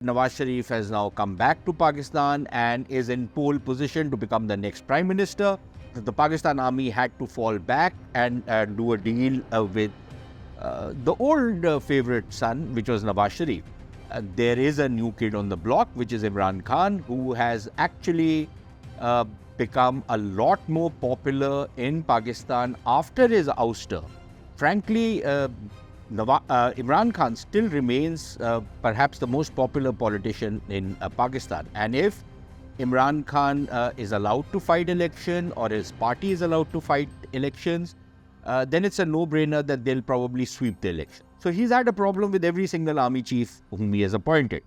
Nawaz Sharif has now come back to Pakistan and is in pole position to become the next prime minister. The Pakistan army had to fall back and do a deal with the old favorite son, which was Nawaz Sharif. There is a new kid on the block, which is Imran Khan, who has actually become a lot more popular in Pakistan after his ouster. Frankly, Imran Khan still remains perhaps the most popular politician in Pakistan. And if Imran Khan is allowed to fight election, or his party is allowed to fight elections, then it's a no-brainer that they'll probably sweep the election. So he's had a problem with every single army chief whom he has appointed.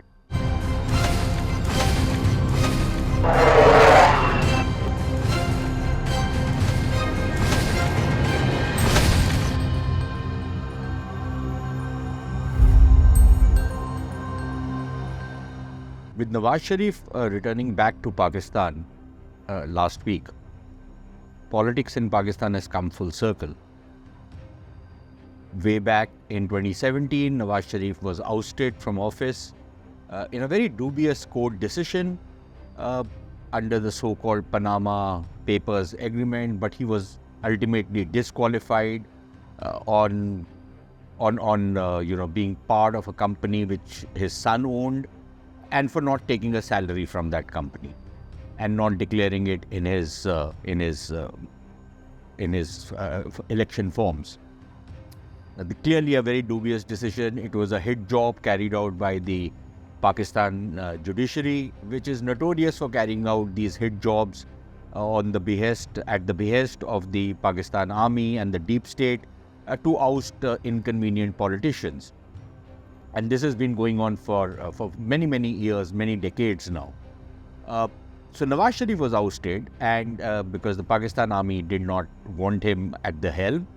With Nawaz Sharif returning back to Pakistan last week, politics in Pakistan has come full circle. Way back in 2017, Nawaz Sharif was ousted from office in a very dubious court decision under the so-called Panama Papers agreement, but he was ultimately disqualified on being part of a company which his son owned, and for not taking a salary from that company and not declaring it in his election forms. Clearly a very dubious decision. It was a hit job carried out by the Pakistan judiciary, which is notorious for carrying out these hit jobs at the behest of the Pakistan army and the deep state to oust inconvenient politicians. And this has been going on for many years, many decades now. So Nawaz Sharif was ousted, and because the Pakistan army did not want him at the helm,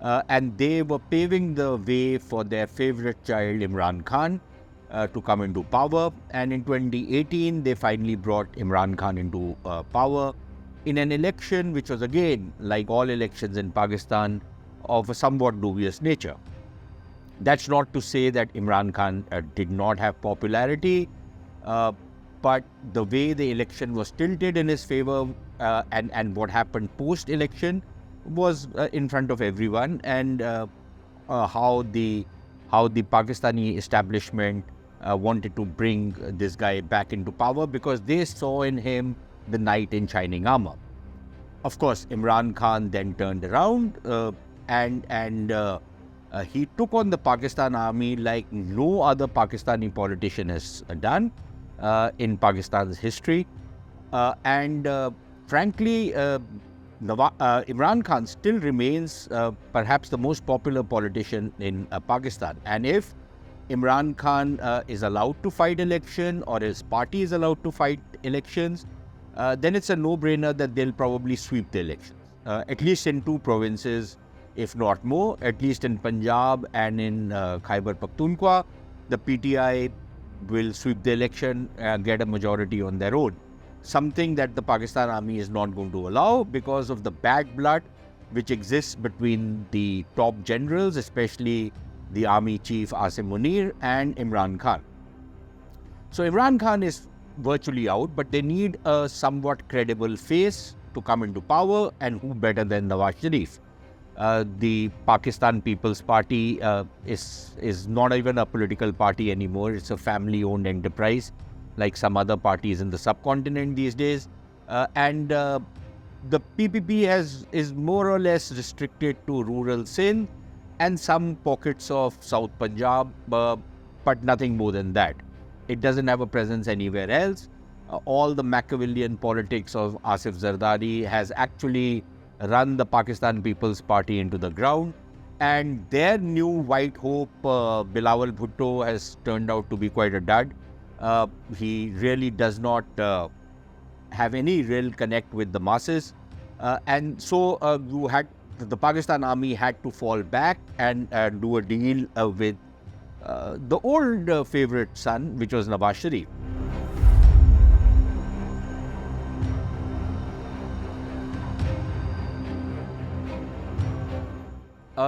and they were paving the way for their favorite child, Imran Khan, to come into power. And in 2018, they finally brought Imran Khan into power in an election which was, again, like all elections in Pakistan, of a somewhat dubious nature. That's not to say that Imran Khan did not have popularity, but the way the election was tilted in his favor and what happened post-election was in front of everyone, and how the Pakistani establishment wanted to bring this guy back into power because they saw in him the knight in shining armor. Of course, Imran Khan then turned around and he took on the Pakistan army like no other Pakistani politician has done in Pakistan's history. Frankly, Imran Khan still remains perhaps the most popular politician in Pakistan. And if Imran Khan is allowed to fight election, or his party is allowed to fight elections, then it's a no-brainer that they'll probably sweep the elections, at least in two provinces, if not more. At least in Punjab and in Khyber Pakhtunkhwa, the PTI will sweep the election and get a majority on their own. Something that the Pakistan army is not going to allow because of the bad blood which exists between the top generals, especially the army chief Asim Munir and Imran Khan. So Imran Khan is virtually out, but they need a somewhat credible face to come into power, and who better than Nawaz Sharif? The Pakistan People's Party is not even a political party anymore. It's a family-owned enterprise, like some other parties in the subcontinent these days. And the PPP is more or less restricted to rural Sindh and some pockets of South Punjab, but nothing more than that. It doesn't have a presence anywhere else. All the Machiavellian politics of Asif Zardari has actually run the Pakistan People's Party into the ground, and their new white hope, Bilawal Bhutto, has turned out to be quite a dud. He really does not have any real connect with the masses, and so the Pakistan army had to fall back and do a deal with the old favorite son, which was Nawaz Sharif.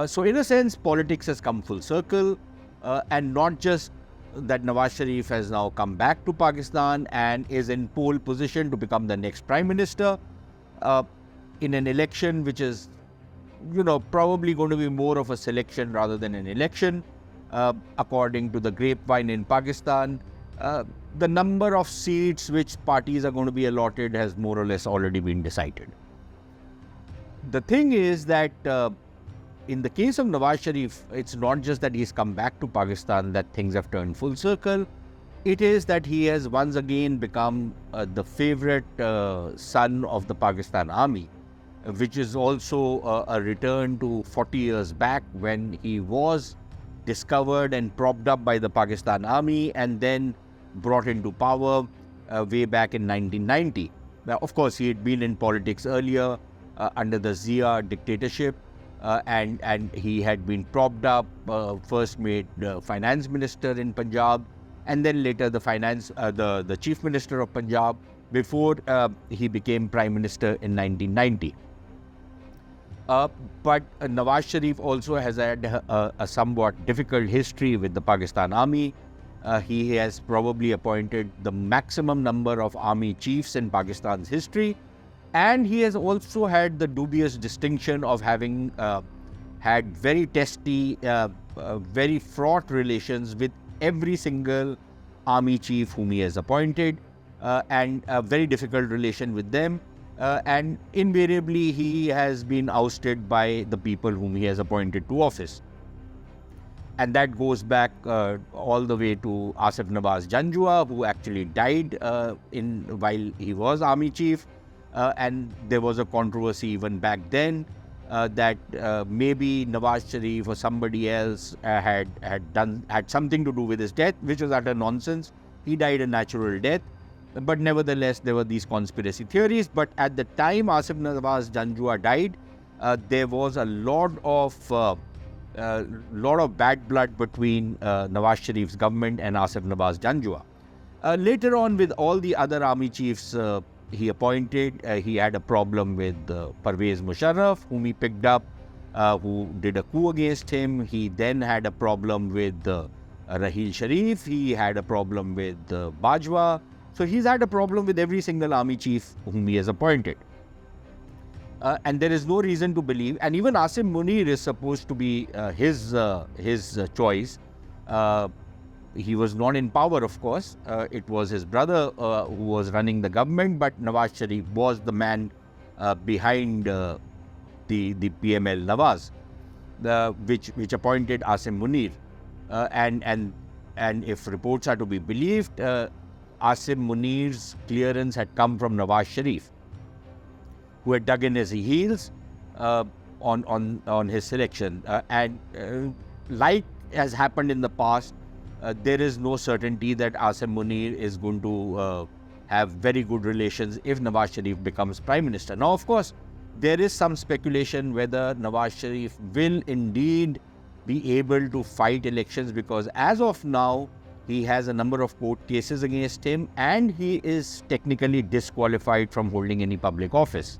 So in a sense, politics has come full circle, and not just that Nawaz Sharif has now come back to Pakistan and is in pole position to become the next prime minister in an election which is, probably going to be more of a selection rather than an election. According to the grapevine in Pakistan, the number of seats which parties are going to be allotted has more or less already been decided. The thing is that in the case of Nawaz Sharif, it's not just that he's come back to Pakistan that things have turned full circle. It is that he has once again become the favorite son of the Pakistan army, which is also a return to 40 years back when he was discovered and propped up by the Pakistan army and then brought into power way back in 1990. Now, of course, he had been in politics earlier under the Zia dictatorship, and he had been propped up, first made finance minister in Punjab, and then later the chief minister of Punjab before he became prime minister in 1990. But Nawaz Sharif also has had a somewhat difficult history with the Pakistan army. He has probably appointed the maximum number of army chiefs in Pakistan's history, and he has also had the dubious distinction of having had very testy, very fraught relations with every single army chief whom he has appointed, and a very difficult relation with them. And invariably, he has been ousted by the people whom he has appointed to office. And that goes back all the way to Asif Nawaz Janjua, who actually died while he was army chief. And there was a controversy even back then that maybe Nawaz Sharif or somebody else had something to do with his death, which was utter nonsense. He died a natural death. But nevertheless, there were these conspiracy theories. But at the time Asif Nawaz Janjua died, there was a lot of bad blood between Nawaz Sharif's government and Asif Nawaz Janjua. Later on, with all the other army chiefs he appointed, he had a problem with Pervez Musharraf, whom he picked up, who did a coup against him. He then had a problem with Raheel Sharif. He had a problem with Bajwa. So he's had a problem with every single army chief whom he has appointed. And there is no reason to believe, and even Asim Munir is supposed to be his choice. He was not in power, of course. It was his brother who was running the government, but Nawaz Sharif was the man behind the PML Nawaz, which appointed Asim Munir. And if reports are to be believed, Asim Munir's clearance had come from Nawaz Sharif, who had dug in his heels on his selection. Like has happened in the past, there is no certainty that Asim Munir is going to have very good relations if Nawaz Sharif becomes prime minister. Now, of course, there is some speculation whether Nawaz Sharif will indeed be able to fight elections, because as of now, he has a number of court cases against him and he is technically disqualified from holding any public office.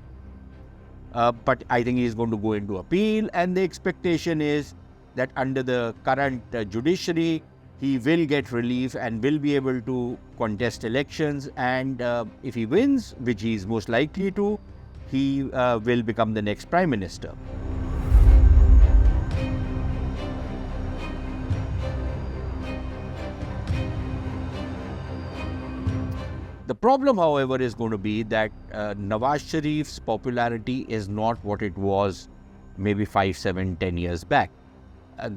But I think he is going to go into appeal, and the expectation is that under the current judiciary, he will get relief and will be able to contest elections, and if he wins, which he is most likely to, he will become the next prime minister. The problem, however, is going to be that Nawaz Sharif's popularity is not what it was maybe 5, 7, 10 years back.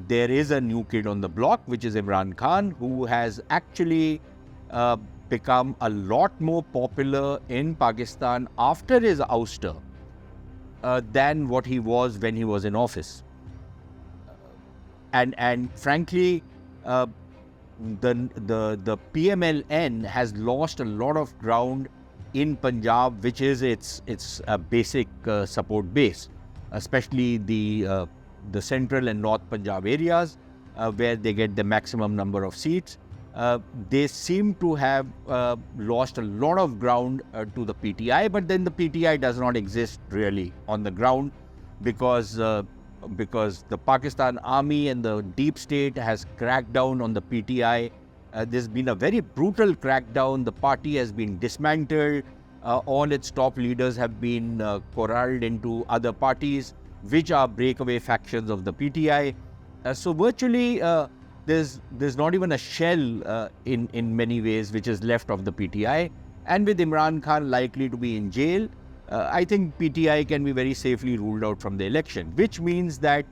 There is a new kid on the block, which is Imran Khan, who has actually become a lot more popular in Pakistan after his ouster than what he was when he was in office. And frankly, the PMLN has lost a lot of ground in Punjab, which is its basic support base, especially the central and north Punjab areas where they get the maximum number of seats. They seem to have lost a lot of ground to the PTI, but then the PTI does not exist really on the ground because the Pakistan army and the deep state has cracked down on the PTI There's been a very brutal crackdown. The party has been dismantled. All its top leaders have been corralled into other parties, which are breakaway factions of the PTI. So virtually, there's not even a shell in many ways which is left of the PTI. And with Imran Khan likely to be in jail, I think PTI can be very safely ruled out from the election, which means that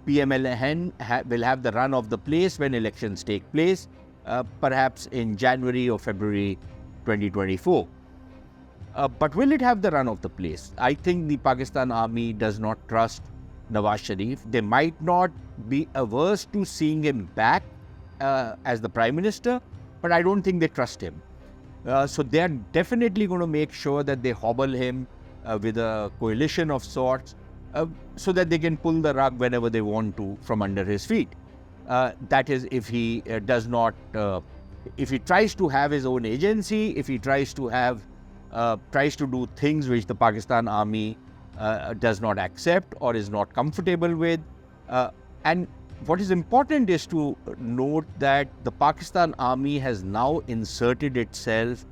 PMLN will have the run of the place when elections take place, perhaps in January or February 2024. But will it have the run of the place? I think the Pakistan army does not trust Nawaz Sharif. They might not be averse to seeing him back as the Prime Minister, but I don't think they trust him. So they're definitely going to make sure that they hobble him with a coalition of sorts, so that they can pull the rug whenever they want to from under his feet. That is, if he does not, if he tries to have his own agency, if he tries to do things which the Pakistan army does not accept or is not comfortable with. And what is important is to note that the Pakistan army has now inserted itself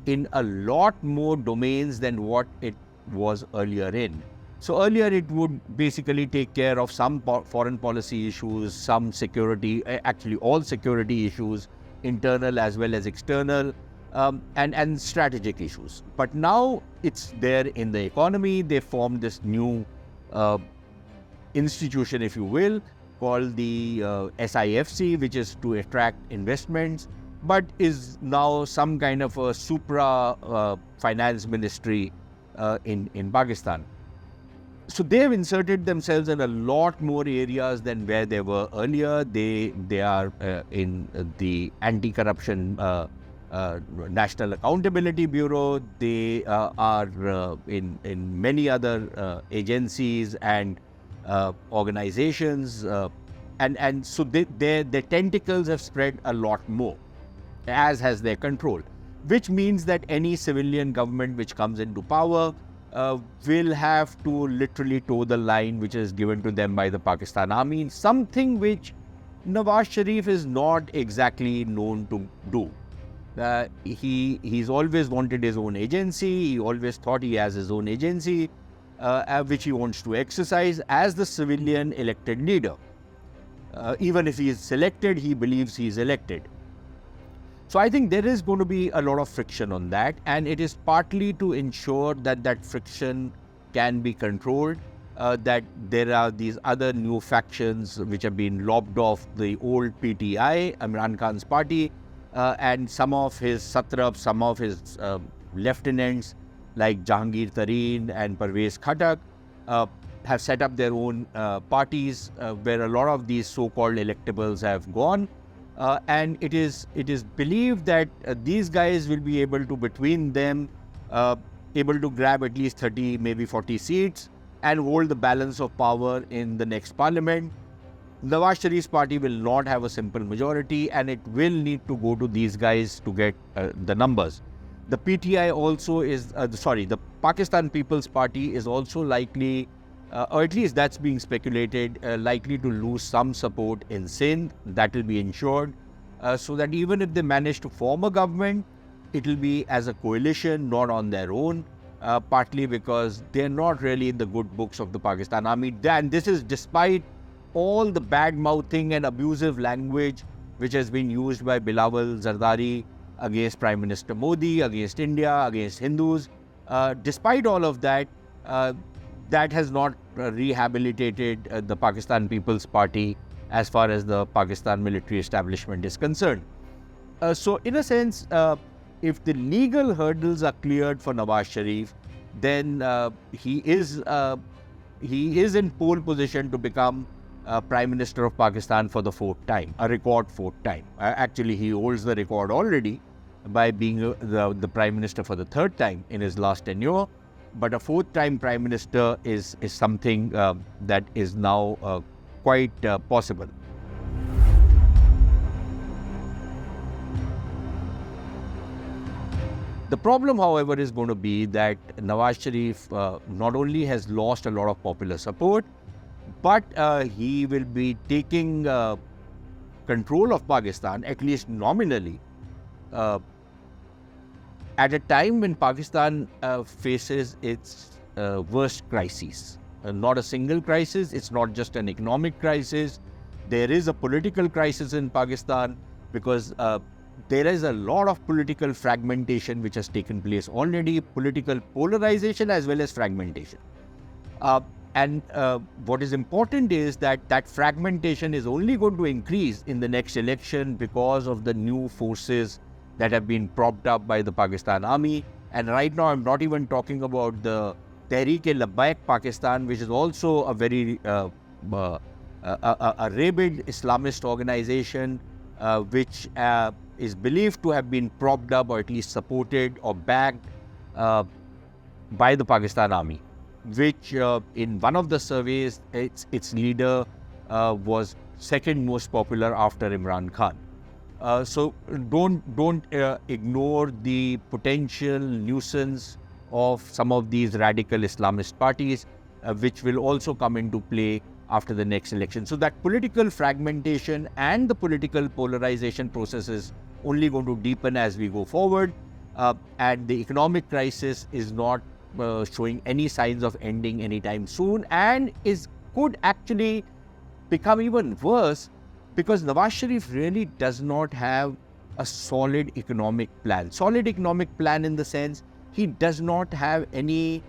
in a lot more domains than what it was earlier in. So earlier it would basically take care of some foreign policy issues, some security, actually all security issues, internal as well as external, and strategic issues. But now it's there in the economy. They formed this new institution, if you will, called the SIFC, which is to attract investments, but is now some kind of a supra finance ministry in Pakistan. So they have inserted themselves in a lot more areas than where they were earlier. They are in the anti-corruption National Accountability Bureau. They are in many other agencies and organizations, and so their tentacles have spread a lot more, as has their control, which means that any civilian government which comes into power will have to literally toe the line which is given to them by the Pakistan army, something which Nawaz Sharif is not exactly known to do. He's always wanted his own agency. He always thought he has his own agency, which he wants to exercise as the civilian elected leader. Even if he is selected, he believes he is elected. So I think there is going to be a lot of friction on that, and it is partly to ensure that that friction can be controlled, that there are these other new factions which have been lobbed off the old PTI, Imran Khan's party, and some of his satraps, some of his lieutenants like Jahangir Tareen and Parvez Khattak have set up their own parties where a lot of these so-called electables have gone. And it is believed that these guys will be able to, between them, able to grab at least 30, maybe 40 seats and hold the balance of power in the next parliament. Nawaz Sharif's party will not have a simple majority, and it will need to go to these guys to get the numbers. The PTI also is, the Pakistan People's Party is also likely, or at least that's being speculated, likely to lose some support in Sindh. That will be ensured, so that even if they manage to form a government, it will be as a coalition, not on their own, partly because they're not really in the good books of the Pakistan army. And this is despite all the bad-mouthing and abusive language which has been used by Bilawal Zardari against Prime Minister Modi, against India, against Hindus. Despite all of that, that has not rehabilitated the Pakistan People's Party as far as the Pakistan military establishment is concerned. So in a sense, if the legal hurdles are cleared for Nawaz Sharif, then he is in pole position to become Prime Minister of Pakistan for the fourth time, a record fourth time. Actually, he holds the record already by being the Prime Minister for the third time in his last tenure. But a fourth time Prime Minister is something that is now quite possible. The problem, however, is going to be that Nawaz Sharif not only has lost a lot of popular support, but he will be taking control of Pakistan, at least nominally, at a time when Pakistan faces its worst crises. Not a single crisis, it's not just an economic crisis. There is a political crisis in Pakistan because there is a lot of political fragmentation which has taken place already, political polarization as well as fragmentation. And what is important is that fragmentation is only going to increase in the next election because of the new forces that have been propped up by the Pakistan army. And right now, I'm not even talking about the Tehreek-e-Labbaik Pakistan, which is also a very a rabid Islamist organization, which is believed to have been propped up or at least supported or backed by the Pakistan army, which in one of the surveys, its leader was second most popular after Imran Khan. So don't ignore the potential nuisance of some of these radical Islamist parties, which will also come into play after the next election. So that political fragmentation and the political polarization process is only going to deepen as we go forward, and the economic crisis is not showing any signs of ending anytime soon, and could actually become even worse because Nawaz Sharif really does not have a solid economic plan. Solid economic plan in the sense he does not have any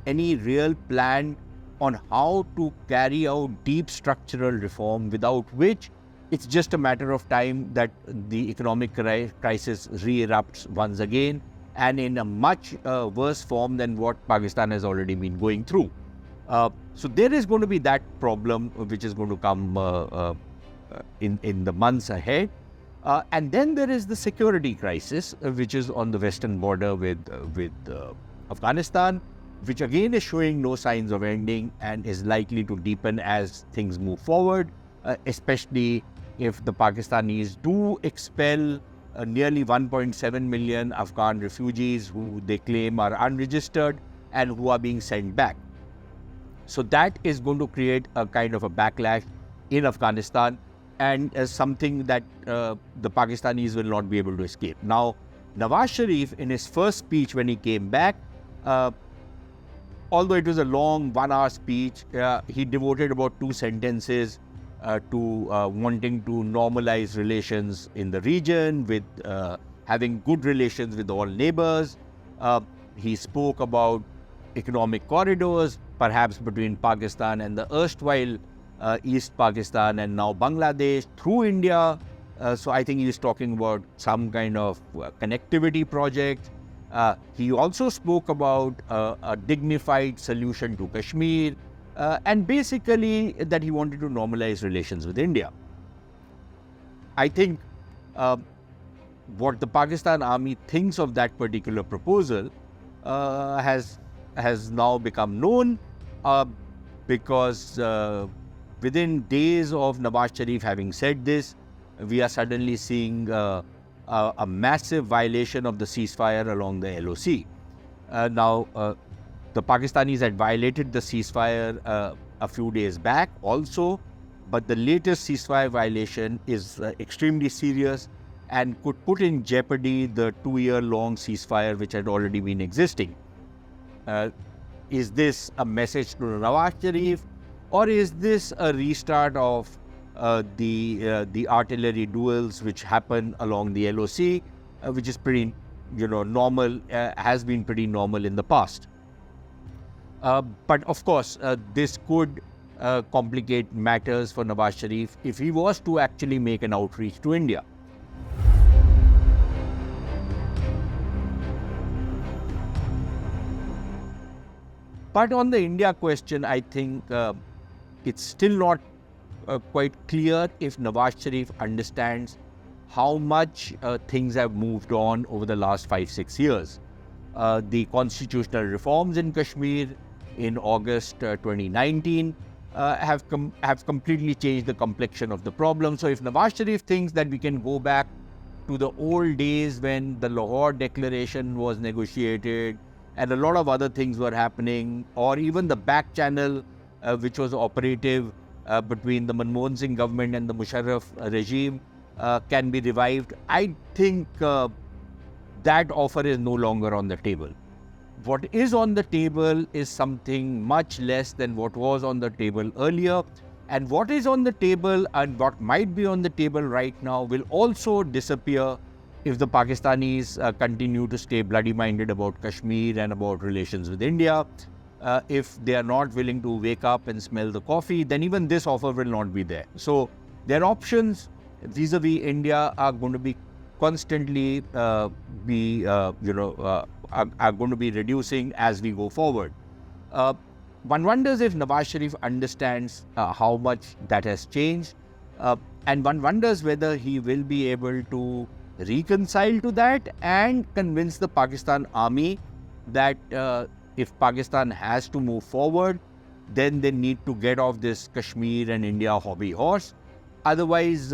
real plan on how to carry out deep structural reform, without which it's just a matter of time that the economic crisis re-erupts once again, and in a much worse form than what Pakistan has already been going through. So there is going to be that problem which is going to come in the months ahead. And then there is the security crisis, which is on the western border with Afghanistan, which again is showing no signs of ending and is likely to deepen as things move forward, especially if the Pakistanis do expel nearly 1.7 million Afghan refugees who they claim are unregistered and who are being sent back. So that is going to create a kind of a backlash in Afghanistan, and something that the Pakistanis will not be able to escape. Now, Nawaz Sharif, in his first speech when he came back, although it was a long 1-hour speech, he devoted about 2 sentences to wanting to normalize relations in the region, with having good relations with all neighbors. He spoke about economic corridors, perhaps between Pakistan and the erstwhile East Pakistan and now Bangladesh through India. So I think he is talking about some kind of connectivity project. He also spoke about a dignified solution to Kashmir, and basically that he wanted to normalize relations with India. I think what the Pakistan army thinks of that particular proposal has now become known, because within days of Nawaz Sharif having said this, we are suddenly seeing a massive violation of the ceasefire along the LOC. Now, the Pakistanis had violated the ceasefire a few days back also, but the latest ceasefire violation is extremely serious and could put in jeopardy the 2-year-long ceasefire which had already been existing. Is this a message to Nawaz Sharif, or is this a restart of the artillery duels which happen along the LOC, which is pretty, normal, has been pretty normal in the past. But of course, this could complicate matters for Nawaz Sharif if he was to actually make an outreach to India. But on the India question, I think it's still not quite clear if Nawaz Sharif understands how much things have moved on over the last 5-6 years. The constitutional reforms in Kashmir in August 2019 have completely changed the complexion of the problem. So if Nawaz Sharif thinks that we can go back to the old days when the Lahore Declaration was negotiated and a lot of other things were happening, or even the back channel which was operative between the Manmohan Singh government and the Musharraf regime can be revived. I think that offer is no longer on the table. What is on the table is something much less than what was on the table earlier. And what is on the table and what might be on the table right now will also disappear if the Pakistanis continue to stay bloody-minded about Kashmir and about relations with India. If they are not willing to wake up and smell the coffee, then even this offer will not be there. So their options vis-a-vis India are going to be constantly are going to be reducing as we go forward. One wonders if Nawaz Sharif understands how much that has changed, and one wonders whether he will be able to reconcile to that and convince the Pakistan army that if Pakistan has to move forward, then they need to get off this Kashmir and India hobby horse. Otherwise,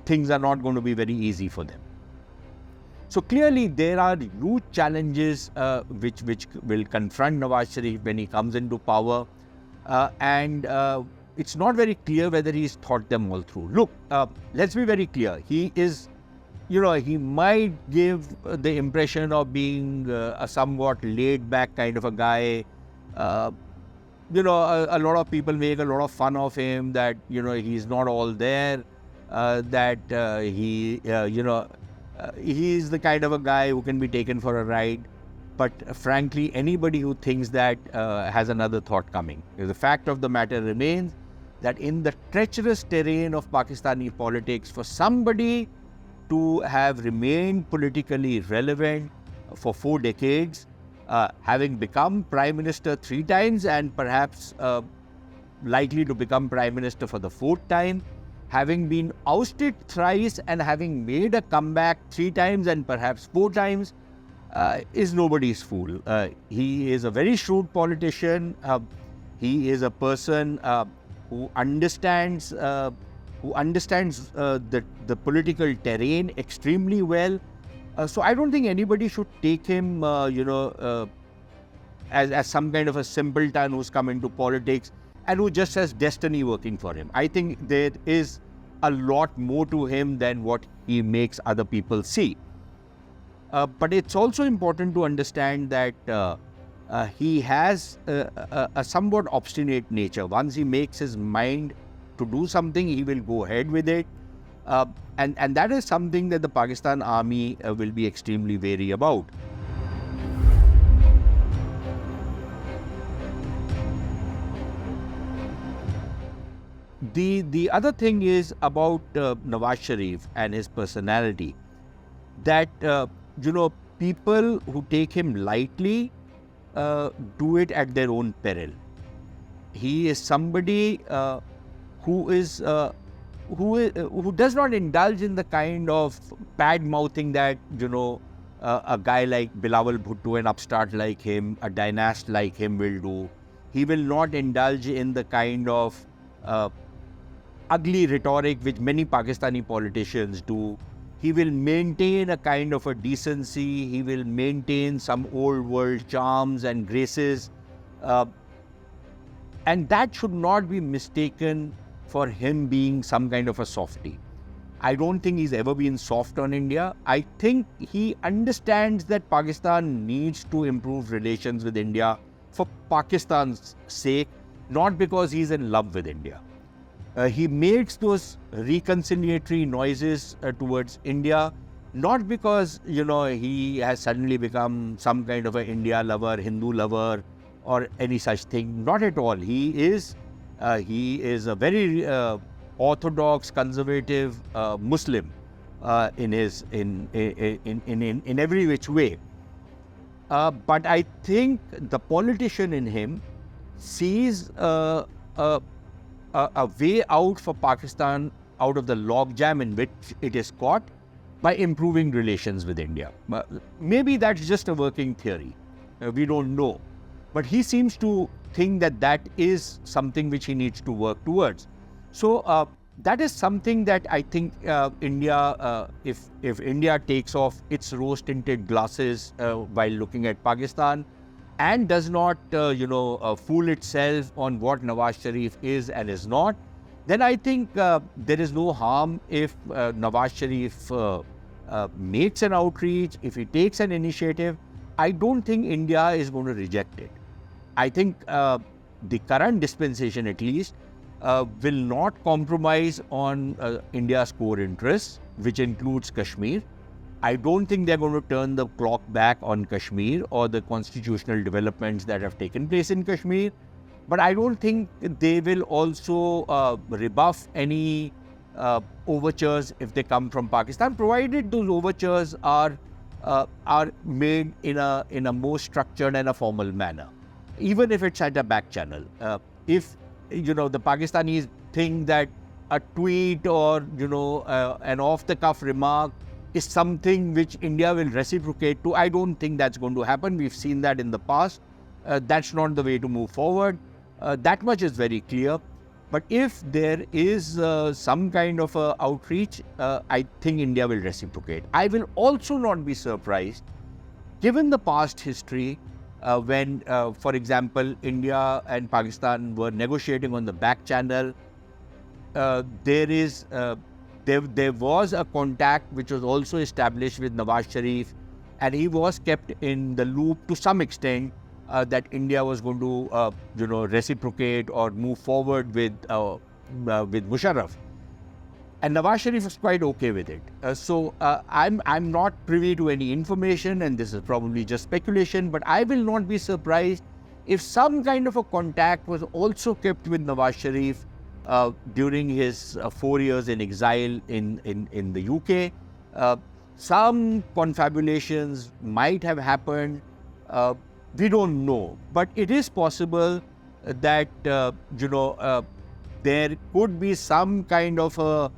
things are not going to be very easy for them. So clearly, there are huge challenges which will confront Nawaz Sharif when he comes into power, and it's not very clear whether he's thought them all through. Look, let's be very clear. He is, he might give the impression of being a somewhat laid-back kind of a guy. A lot of people make a lot of fun of him that, he's not all there, that he's the kind of a guy who can be taken for a ride. But frankly, anybody who thinks that has another thought coming. The fact of the matter remains that in the treacherous terrain of Pakistani politics, for somebody to have remained politically relevant for 4 decades, having become Prime Minister 3 times and perhaps likely to become Prime Minister for the 4th time, having been ousted thrice and having made a comeback 3 times and perhaps 4 times, is nobody's fool. He is a very shrewd politician. He is a person who understands the political terrain extremely well. So I don't think anybody should take him, as some kind of a simpleton who's come into politics and who just has destiny working for him. I think there is a lot more to him than what he makes other people see. But it's also important to understand that he has a somewhat obstinate nature. Once he makes his mind to do something, he will go ahead with it. And that is something that the Pakistan army will be extremely wary about. The other thing is about Nawaz Sharif and his personality, that people who take him lightly do it at their own peril. He is somebody who does not indulge in the kind of bad mouthing that a guy like Bilawal Bhutto, an upstart like him, a dynast like him will do. He will not indulge in the kind of ugly rhetoric which many Pakistani politicians do. He will maintain a kind of a decency. He will maintain some old world charms and graces, and that should not be mistaken for him being some kind of a softie. I don't think he's ever been soft on India. I think he understands that Pakistan needs to improve relations with India for Pakistan's sake, not because he's in love with India. He makes those reconciliatory noises towards India, not because, he has suddenly become some kind of an India lover, Hindu lover, or any such thing. Not at all. He is a very orthodox, conservative Muslim in every which way. But I think the politician in him sees a way out for Pakistan out of the logjam in which it is caught by improving relations with India. Maybe that's just a working theory. We don't know. But he seems to think that that is something which he needs to work towards. So that is something that I think India, if India takes off its rose-tinted glasses while looking at Pakistan, and does not, fool itself on what Nawaz Sharif is and is not, then I think there is no harm if Nawaz Sharif makes an outreach, if he takes an initiative. I don't think India is going to reject it. I think the current dispensation, at least, will not compromise on India's core interests, which includes Kashmir. I don't think they're going to turn the clock back on Kashmir or the constitutional developments that have taken place in Kashmir. But I don't think they will also rebuff any overtures if they come from Pakistan, provided those overtures are made in a more structured and a formal manner, even if it's at a back channel. If the Pakistanis think that a tweet or an off-the-cuff remark is something which India will reciprocate to, I don't think that's going to happen. We've seen that in the past. That's not the way to move forward. That much is very clear. But if there is some kind of outreach, I think India will reciprocate. I will also not be surprised, given the past history, when, for example, India and Pakistan were negotiating on the back channel. There was a contact which was also established with Nawaz Sharif, and he was kept in the loop to some extent that India was going to, reciprocate or move forward with Musharraf. And Nawaz Sharif was quite okay with it. So I'm not privy to any information, and this is probably just speculation, but I will not be surprised if some kind of a contact was also kept with Nawaz Sharif during his 4 years in exile in the UK. Some confabulations might have happened. We don't know, but it is possible that there could be some kind of a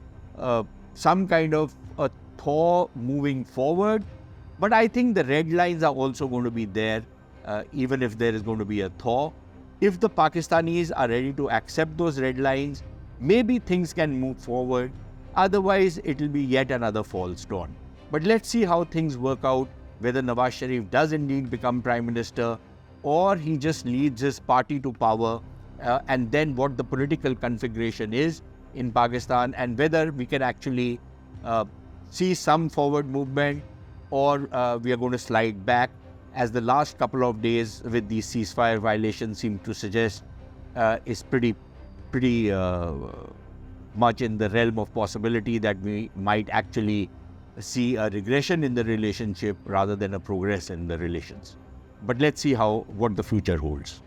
thaw moving forward. But I think the red lines are also going to be there, even if there is going to be a thaw. If the Pakistanis are ready to accept those red lines, maybe things can move forward. Otherwise, it will be yet another false dawn. But let's see how things work out, whether Nawaz Sharif does indeed become Prime Minister or he just leads his party to power, and then what the political configuration is in Pakistan, and whether we can actually see some forward movement or we are going to slide back, as the last couple of days with these ceasefire violations seem to suggest is pretty much in the realm of possibility that we might actually see a regression in the relationship rather than a progress in the relations. But let's see what the future holds.